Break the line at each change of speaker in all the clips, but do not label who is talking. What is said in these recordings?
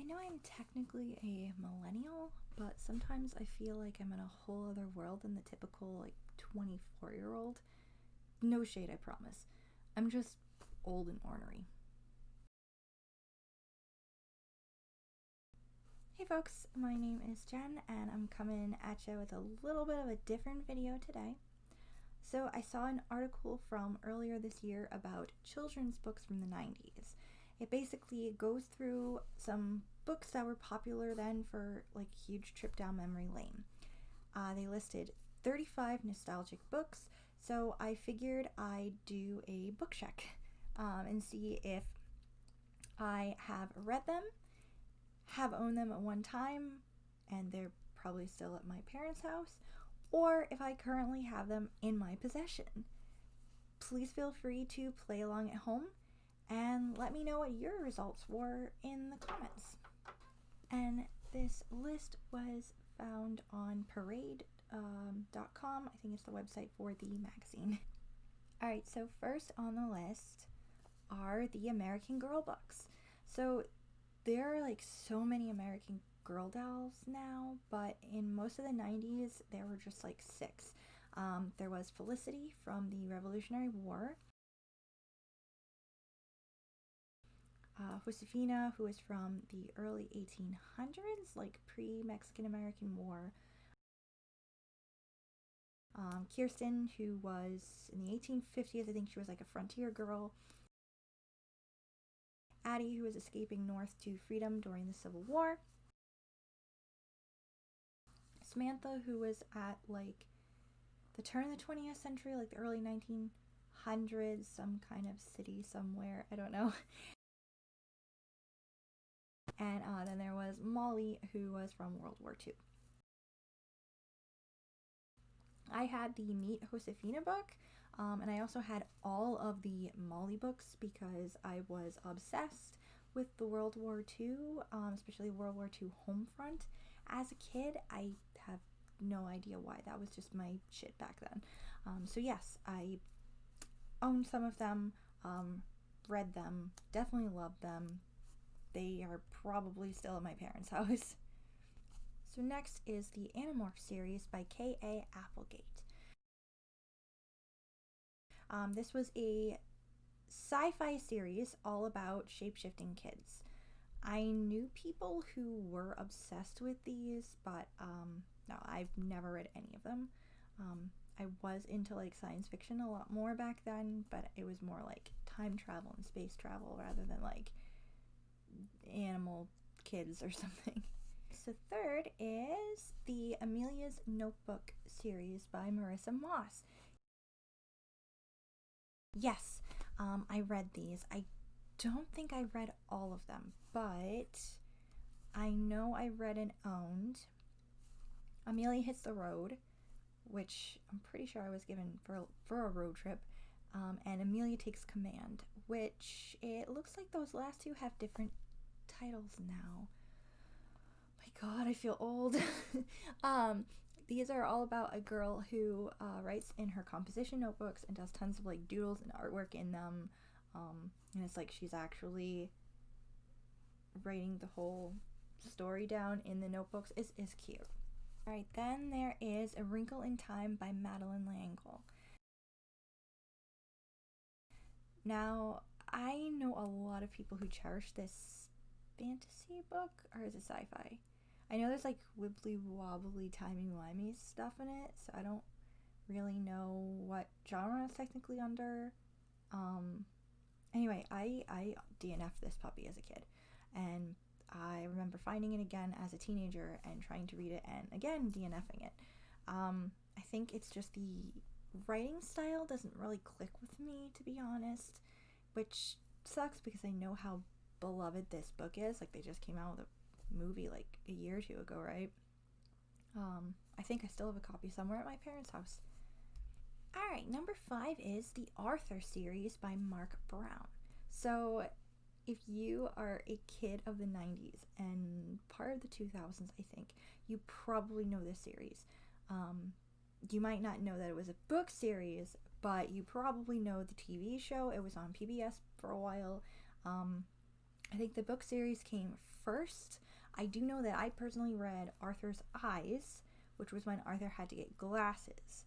know I'm technically a millennial, but sometimes I feel like I'm in a whole other world than the typical, like, 24-year-old. No shade, I promise. I'm just old and ornery. Hey folks, my name is Jen, and I'm coming at you with a little bit of a different video today. So I saw an article from earlier this year about children's books from the 90s. It basically goes through some books that were popular then for like a huge trip down memory lane. They listed 35 nostalgic books, so I figured I'd do a book check and see if I have read them, have owned them at one time, and they're probably still at my parents' house, or if I currently have them in my possession. Please feel free to play along at home and let me know what your results were in the comments. And this list was found on parade.com. I think it's the website for the magazine. Alright, so first on the list are the American Girl books. So there are like so many American Girl dolls now, but in most of the 90s there were just like 6. There was Felicity from the Revolutionary War, Josefina, who was from the early 1800s, like pre-Mexican American War, Kirsten, who was in the 1850s, I think she was like a frontier girl, Addie, who was escaping north to freedom during the Civil War, Samantha, who was at like the turn of the 20th century, like the early 1900s, some kind of city somewhere, I don't know. And then there was Molly, who was from World War II. I had the Meet Josefina book, and I also had all of the Molly books because I was obsessed with the World War II, especially World War II Homefront. As a kid, I have no idea why. That was just my shit back then. So yes, I owned some of them, read them, definitely loved them. They are probably still at my parents' house. So next is the Animorph series by K.A. Applegate. This was a sci-fi series all about shape-shifting kids. I knew people who were obsessed with these, but no, I've never read any of them. I was into like science fiction a lot more back then, but it was more like time travel and space travel rather than like animal kids or something. So third is the Amelia's Notebook series by Marissa Moss. Yes, I read these. I don't think I read all of them, but I know I read and owned Amelia Hits the Road, which I'm pretty sure I was given for a road trip, and Amelia Takes Command, which it looks like those last two have different titles now. My god, I feel old. These are all about a girl who writes in her composition notebooks and does tons of like doodles and artwork in them, and it's like she's actually writing the whole story down in the notebooks. Is cute. Alright, then there is A Wrinkle in Time by Madeleine L'Engle. Now, I know a lot of people who cherish this fantasy book, or is it sci-fi? I know there's like wibbly wobbly timey-wimey stuff in it, so I don't really know what genre it's technically under. Anyway, I DNF'd this puppy as a kid, and I remember finding it again as a teenager and trying to read it and again DNFing it. I think it's just the writing style doesn't really click with me, to be honest, which sucks because I know how beloved this book is. Like, they just came out with a movie like a year or two ago, right? I think I still have a copy somewhere at my parents' house. Alright, number 5 is the Arthur series by Mark Brown. So if you are a kid of the 90s and part of the 2000s, I think, you probably know this series. You might not know that it was a book series, but you probably know the TV show. It was on PBS for a while. I think the book series came first. I do know that I personally read Arthur's Eyes, which was when Arthur had to get glasses,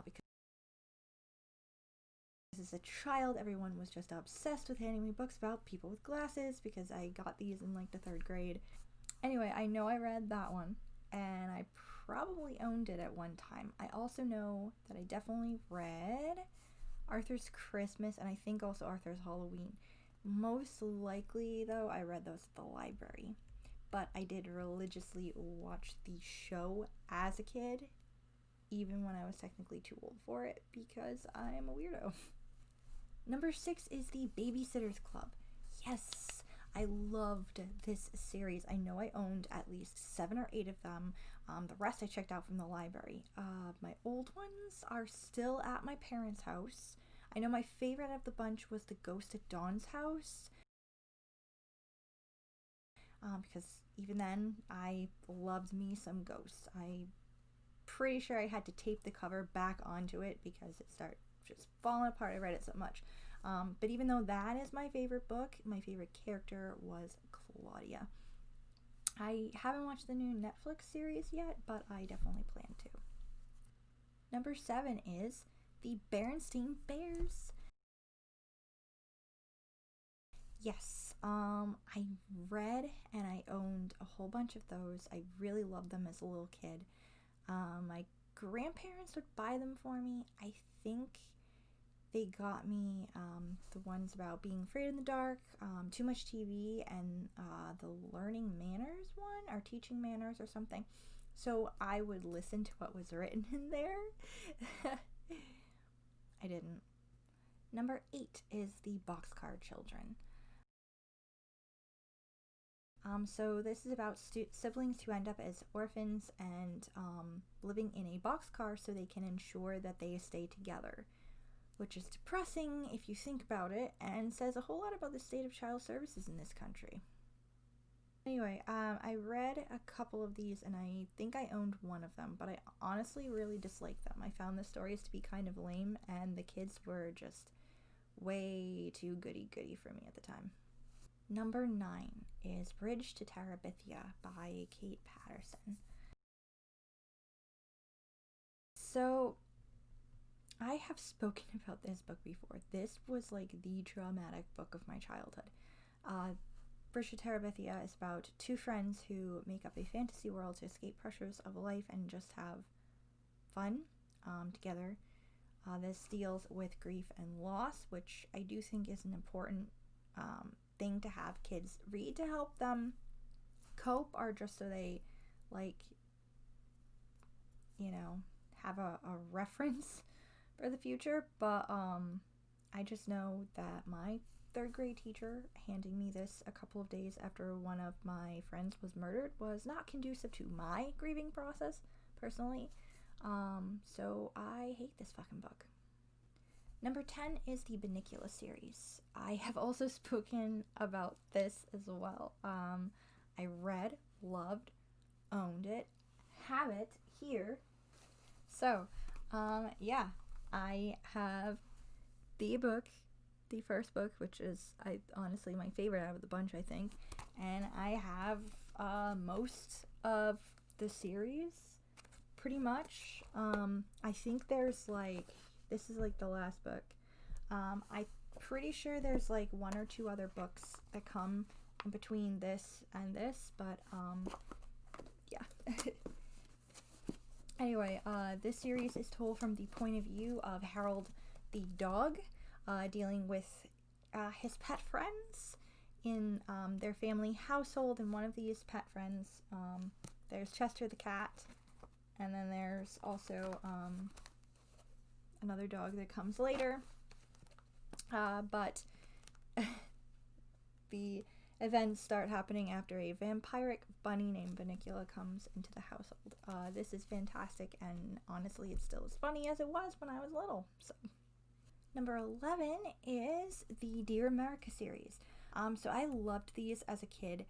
because as a child, everyone was just obsessed with handing me books about people with glasses because I got these in like the 3rd grade. Anyway, I know I read that one, and I probably owned it at one time. I also know that I definitely read Arthur's Christmas, and I think also Arthur's Halloween. Most likely, though, I read those at the library. But I did religiously watch the show as a kid, even when I was technically too old for it, because I am a weirdo. Number 6 is the Babysitter's Club. Yes, I loved this series. I know I owned at least 7 or 8 of them. The rest I checked out from the library. My old ones are still at my parents' house. I know my favorite of the bunch was the Ghost at Dawn's house. Because even then, I loved me some ghosts. I'm pretty sure I had to tape the cover back onto it because it started just falling apart. I read it so much. But even though that is my favorite book, my favorite character was Claudia. I haven't watched the new Netflix series yet, but I definitely plan to. Number 7 is the Berenstain Bears. Yes, I read and I owned a whole bunch of those. I really loved them as a little kid. My grandparents would buy them for me. I think they got me the ones about being afraid in the dark, too much TV, and the learning manners one, or teaching manners or something. So I would listen to what was written in there. I didn't. Number 8 is the Boxcar Children. So this is about siblings who end up as orphans and living in a boxcar so they can ensure that they stay together, which is depressing if you think about it, and says a whole lot about the state of child services in this country. Anyway, I read a couple of these and I think I owned one of them, but I honestly really disliked them. I found the stories to be kind of lame and the kids were just way too goody-goody for me at the time. Number 9 is Bridge to Terabithia by Kate Patterson. So, I have spoken about this book before. This was like the traumatic book of my childhood. Bridge to Terabithia is about 2 friends who make up a fantasy world to escape pressures of life and just have fun together. This deals with grief and loss, which I do think is an important thing to have kids read to help them cope, or just so they, like, you know, have a reference for the future. But I just know that my 3rd grade teacher handing me this a couple of days after one of my friends was murdered was not conducive to my grieving process personally. So I hate this fucking book. Number 10 is the Binicula Series. I have also spoken about this as well. I read, loved, owned it, have it here. So, yeah, I have the book, the first book, which is honestly my favorite out of the bunch, I think. And I have most of the series, pretty much. I think there's like, this is like the last book. I'm pretty sure there's like 1 or 2 other books that come in between this and this, but yeah. Anyway, this series is told from the point of view of Harold the dog, dealing with his pet friends in their family household. And one of these pet friends, there's Chester the cat, and then there's also another dog that comes later, but the events start happening after a vampiric bunny named Binicula comes into the household. This is fantastic, and honestly it's still as funny as it was when I was little. So, number 11 is the Dear America series. So I loved these as a kid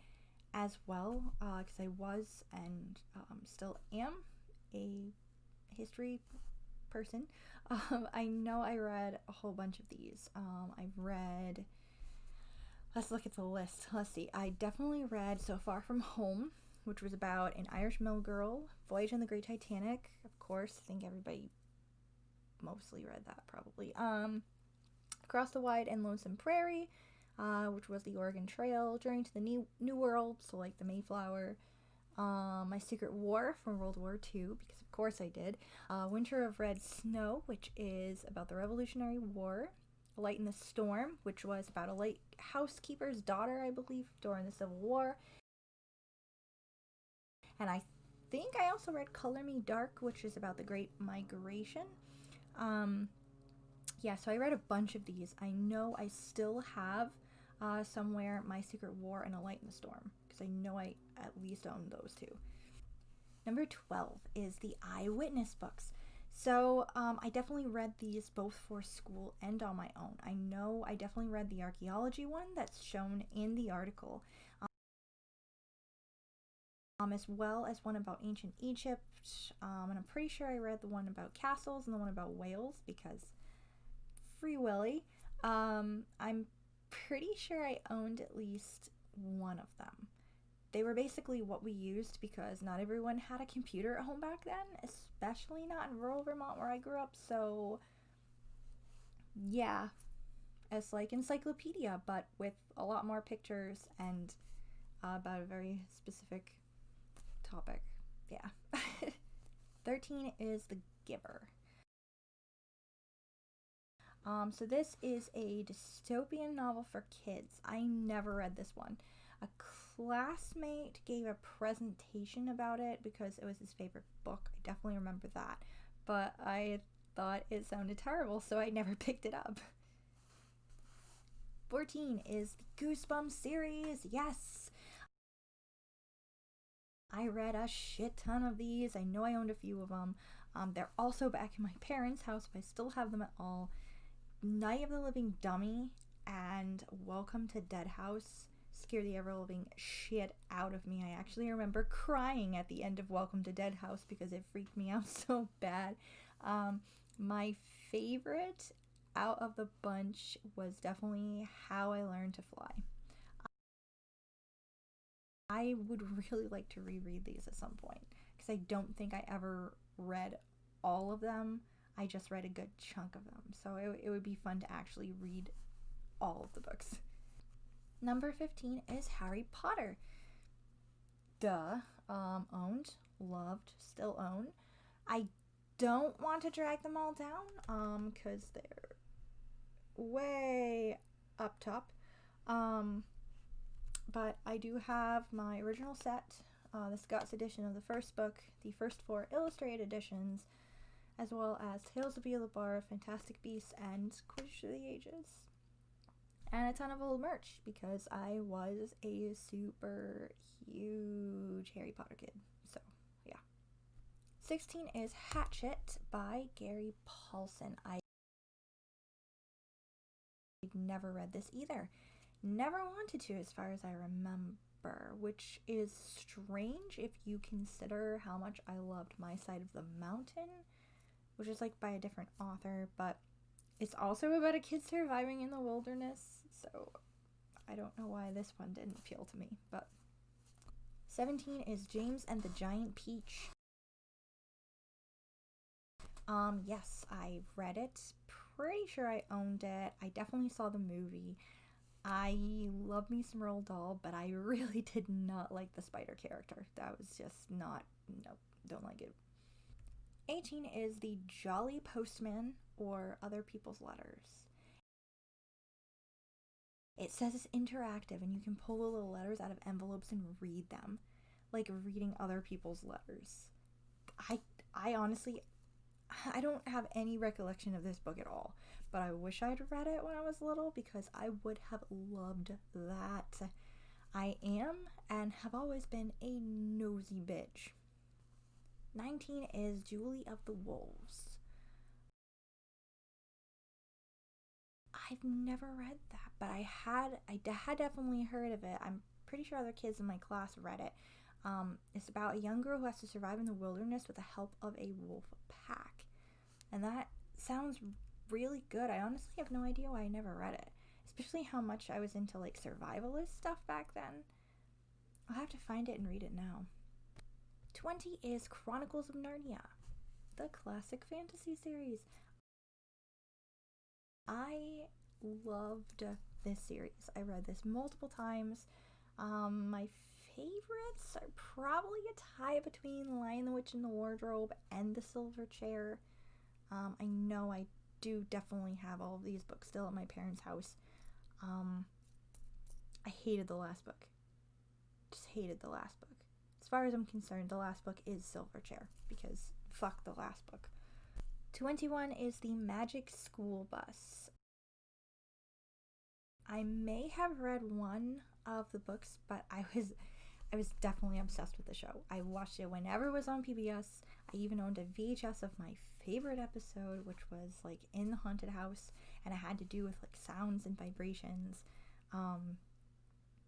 as well, because I was and still am a history person. I know I read a whole bunch of these. I've read Let's look at the list. Let's see. I definitely read So Far From Home, which was about an Irish mill girl. Voyage on the Great Titanic, of course. I think everybody mostly read that, probably. Across the Wide and Lonesome Prairie, which was the Oregon Trail. Journey to the New World, so like the Mayflower. My Secret War from World War II, because of course I did. Winter of Red Snow, which is about the Revolutionary War. Light in the Storm, which was about a late housekeeper's daughter, I believe, during the Civil War. And I think I also read Color Me Dark, which is about the Great Migration. Yeah, so I read a bunch of these. I know I still have somewhere My Secret War and A Light in the Storm, because I know I at least own those two. Number 12 is the Eyewitness books. So I definitely read these both for school and on my own. I know I definitely read the archaeology one that's shown in the article, as well as one about ancient Egypt, and I'm pretty sure I read the one about castles and the one about whales, because Free Willy. I'm pretty sure I owned at least one of them. They were basically what we used because not everyone had a computer at home back then, especially not in rural Vermont where I grew up, so yeah, it's like encyclopedia, but with a lot more pictures and about a very specific topic. Yeah. 13 is The Giver. So this is a dystopian novel for kids. I never read this one. A classmate gave a presentation about it because it was his favorite book. I definitely remember that. But I thought it sounded terrible, so I never picked it up. 14 is the Goosebumps series. Yes! I read a shit ton of these. I know I owned a few of them. They're also back in my parents' house, but I still have them at all. Night of the Living Dummy and Welcome to Dead House scared the ever-living shit out of me. I actually remember crying at the end of Welcome to Dead House because it freaked me out so bad. My favorite out of the bunch was definitely How I Learned to Fly. I would really like to reread these at some point because I don't think I ever read all of them. I just read a good chunk of them, so it would be fun to actually read all of the books. Number 15 is Harry Potter. Duh. Owned, loved, still own. I don't want to drag them all down, because they're way up top. But I do have my original set, the Scott's edition of the first book, the first 4 illustrated editions, as well as Tales of Bela Barr, Fantastic Beasts, and Quidditch Through the Ages. And a ton of old merch, because I was a super huge Harry Potter kid. So, yeah. 16 is Hatchet by Gary Paulson. I never read this either. Never wanted to, as far as I remember, which is strange if you consider how much I loved My Side of the Mountain, which is like by a different author, but it's also about a kid surviving in the wilderness, so I don't know why this one didn't appeal to me. But 17 is James and the Giant Peach. Yes, I read it. Pretty sure I owned it. I definitely saw the movie. I love me some Roald Dahl, but I really did not like the spider character. That was just not, nope, don't like it. 18 is The Jolly Postman, or Other People's Letters. It says it's interactive and you can pull the little letters out of envelopes and read them, like reading other people's letters. I honestly, I don't have any recollection of this book at all, but I wish I'd read it when I was little because I would have loved that. I am and have always been a nosy bitch. 19 is Julie of the Wolves. I've never read that, but I had definitely heard of it. I'm pretty sure other kids in my class read it. It's about a young girl who has to survive in the wilderness with the help of a wolf pack. And that sounds really good. I honestly have no idea why I never read it, especially how much I was into like survivalist stuff back then. I'll have to find it and read it now. 20 is Chronicles of Narnia, the classic fantasy series. I loved this series. I read this multiple times. My favorites are probably a tie between Lion, the Witch, and the Wardrobe and The Silver Chair. I know I do definitely have all of these books still at my parents' house. I hated the last book. Just hated the last book. As far as I'm concerned, the last book is Silver Chair, because fuck the last book. 21 is The Magic School Bus. I may have read one of the books, but I was definitely obsessed with the show. I watched it whenever it was on PBS. I even owned a VHS of my favorite episode, which was like in the haunted house, and it had to do with like sounds and vibrations.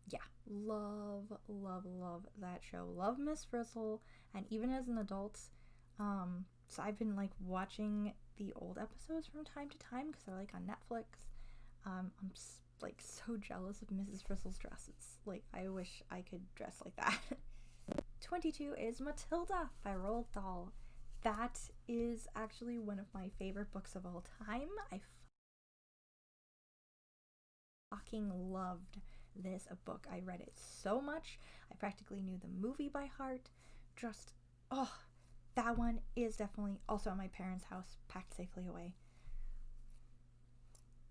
Yeah, love that show. Love Miss Frizzle, and even as an adult, so I've been like watching the old episodes from time to time because they're like on Netflix. I'm like so jealous of Mrs. Frizzle's dresses. Like, I wish I could dress like that. 22 is Matilda by Roald Dahl. That is actually one of my favorite books of all time. I fucking loved this book. I read it so much. I practically knew the movie by heart. Just, oh, that one is definitely also at my parents' house, packed safely away.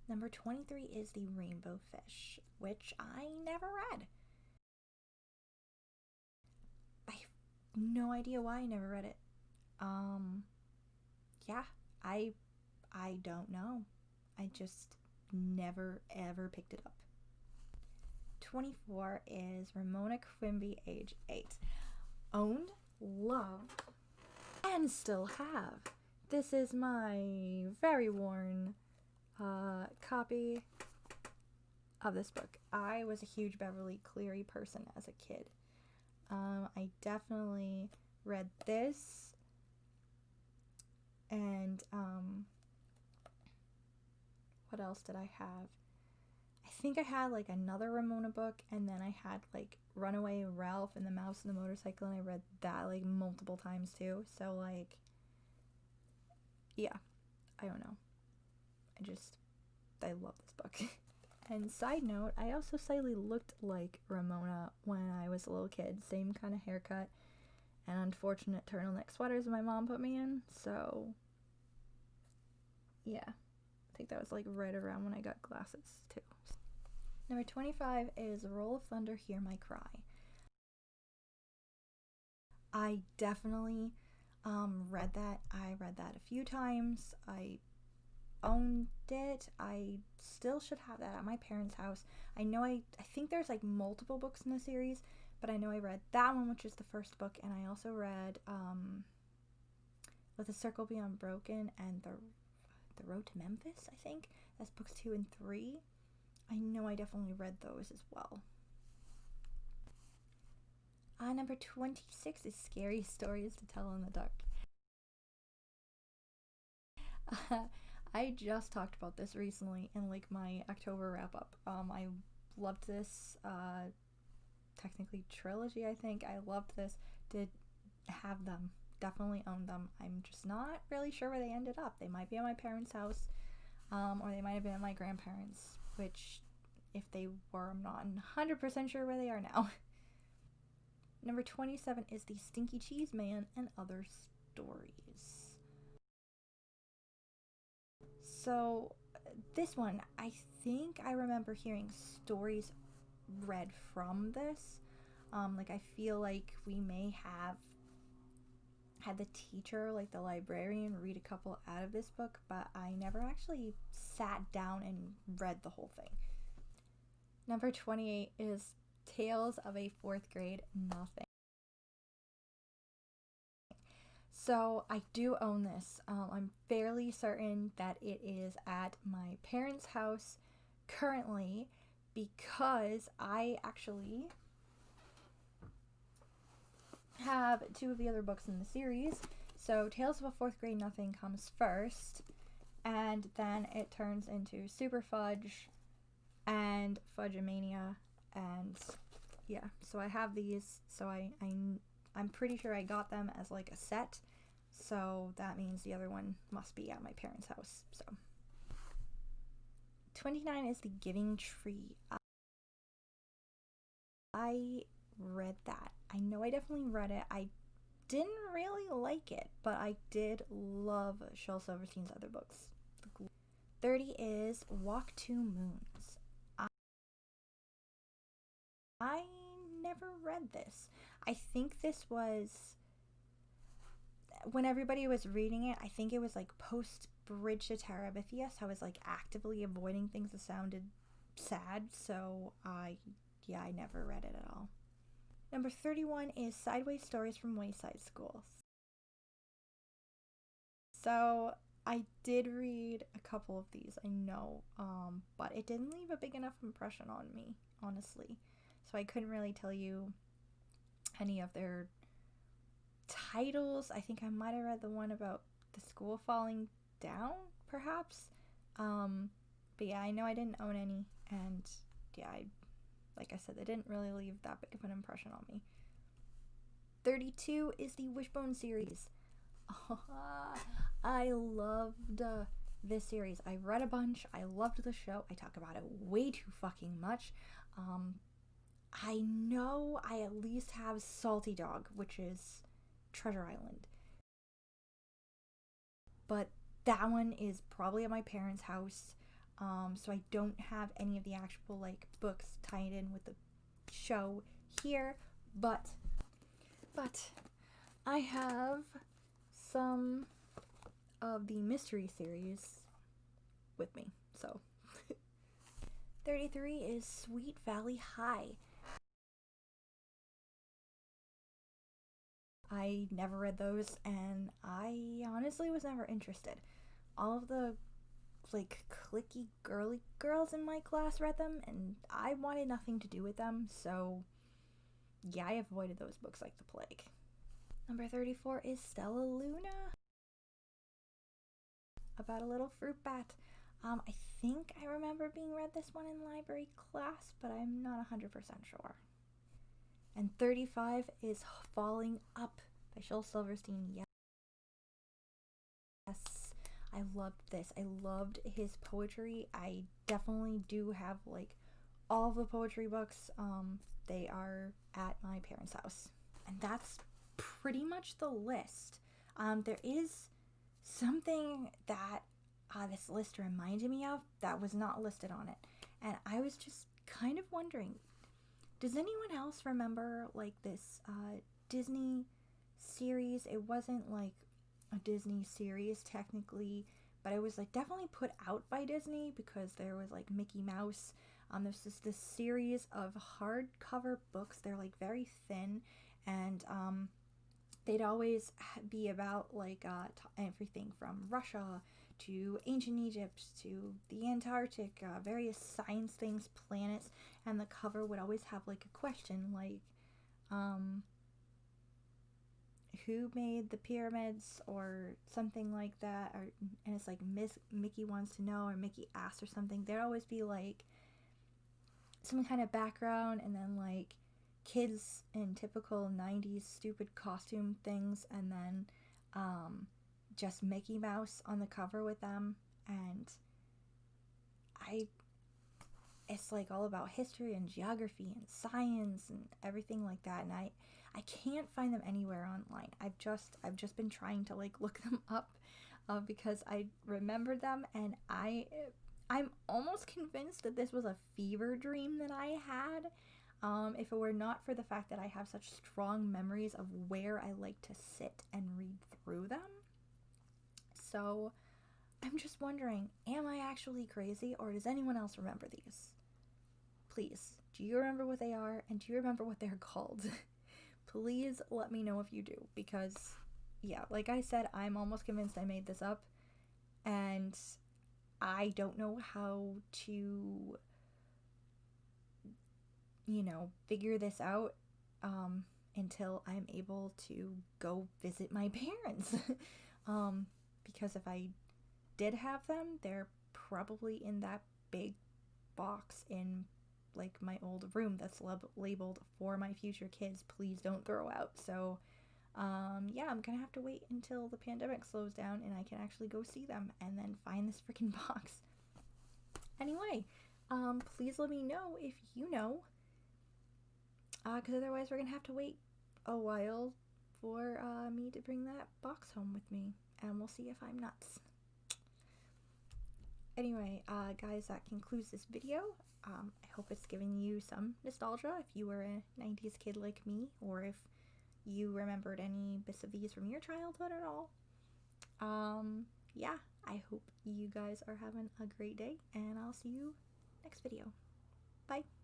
Number 23 is The Rainbow Fish, which I never read. I have no idea why I never read it. Yeah, I don't know. I just never ever picked it up. 24 is Ramona Quimby, age 8. Owned, loved, and still have. This is my very worn copy of this book. I was a huge Beverly Cleary person as a kid. I definitely read this, and what else did I have? I think I had like another Ramona book, and then I had like Runaway Ralph and the Mouse and the Motorcycle, and I read that like multiple times too. So like, yeah, I don't know. I love this book. And side note, I also slightly looked like Ramona when I was a little kid. Same kind of haircut and unfortunate turtleneck sweaters my mom put me in. So yeah, I think that was like right around when I got glasses too. Number 25 is Roll of Thunder, Hear My Cry. I definitely read that. I read that a few times. I owned it. I still should have that at my parents' house. I know I think there's like multiple books in the series, but I know I read that one, which is the first book, and I also read Let the Circle Be Unbroken and the Road to Memphis, I think. That's books 2 and 3. I know I definitely read those as well. Number 26 is Scary Stories to Tell in the Dark. I just talked about this recently in like my October wrap up. I loved this technically trilogy, I think. I loved this. Did have them. Definitely owned them. I'm just not really sure where they ended up. They might be at my parents' house, or they might have been at my grandparents', which if they were, I'm not 100% sure where they are now. Number 27 is The Stinky Cheese Man and Other Stories. So this one, I think I remember hearing stories read from this. Like I feel like we may have had the teacher, like the librarian, read a couple out of this book, but I never actually sat down and read the whole thing. Number 28 is Tales of a Fourth Grade Nothing. So I do own this. I'm fairly certain that it is at my parents' house currently, because I actually have 2 of the other books in the series. So Tales of a Fourth Grade Nothing comes first, and then it turns into Super Fudge, and Fudgemania, and yeah, so I have these, so I'm pretty sure I got them as like a set, so that means the other one must be at my parents' house. So 29 is The Giving Tree. I read that. I know I definitely read it. I didn't really like it, but I did love Shel Silverstein's other books. 30 is Walk Two Moons. I never read this. I think this was when everybody was reading it. I think it was like post Bridge to Terabithia, so I was like actively avoiding things that sounded sad, so I never read it at all. Number 31 is Sideways Stories from Wayside Schools. So I did read a couple of these, I know, but it didn't leave a big enough impression on me, honestly. So I couldn't really tell you any of their titles. I think I might have read the one about the school falling down, perhaps. But yeah, I know I didn't own any, and yeah, like I said, they didn't really leave that big of an impression on me. 32 is the Wishbone series. I loved this series. I read a bunch. I loved the show. I talk about it way too fucking much. I know I at least have Salty Dog, which is Treasure Island. But that one is probably at my parents' house. So I don't have any of the actual like books tied in with the show here, but I have some of the mystery series with me. So 33 is Sweet Valley High. I never read those, and I honestly was never interested. All of the like cliquey girly girls in my class read them, and I wanted nothing to do with them, so yeah, I avoided those books like the plague. Number 34 is Stella Luna, about a little fruit bat. I think I remember being read this one in library class, but I'm not 100% sure. And 35 is Falling Up by Shel Silverstein. Yes, I loved this. I loved his poetry. I definitely do have like all of the poetry books. They are at my parents' house. And that's pretty much the list. There is something that this list reminded me of that was not listed on it. And I was just kind of wondering, does anyone else remember like this Disney series? It wasn't like a Disney series technically, but it was like definitely put out by Disney because there was like Mickey Mouse. There's just this series of hardcover books. They're like very thin, and they'd always be about like everything from Russia to ancient Egypt to the Antarctic, various science things, planets, and the cover would always have like a question like, who made the pyramids or something like that, or and it's like Mickey wants to know, or Mickey asks or something. There'd always be like some kind of background, and then like kids in typical 90s stupid costume things, and then just Mickey Mouse on the cover with them. And it's like all about history and geography and science and everything like that, and I can't find them anywhere online. I've just been trying to like look them up because I remembered them, and I'm almost convinced that this was a fever dream that I had. If it were not for the fact that I have such strong memories of where I like to sit and read through them. So I'm just wondering, am I actually crazy, or does anyone else remember these? Please, do you remember what they are, and do you remember what they're called? Please let me know if you do, because yeah, like I said, I'm almost convinced I made this up, and I don't know how to, figure this out until I'm able to go visit my parents. Because if I did have them, they're probably in that big box in like my old room that's labeled for my future kids, please don't throw out. So yeah, I'm gonna have to wait until the pandemic slows down and I can actually go see them and then find this freaking box. Anyway, please let me know if you know, because otherwise we're gonna have to wait a while for me to bring that box home with me, and we'll see if I'm nuts. Anyway, guys, that concludes this video. I hope it's giving you some nostalgia if you were a 90s kid like me, or if you remembered any bits of these from your childhood at all. Yeah, I hope you guys are having a great day, and I'll see you next video. Bye!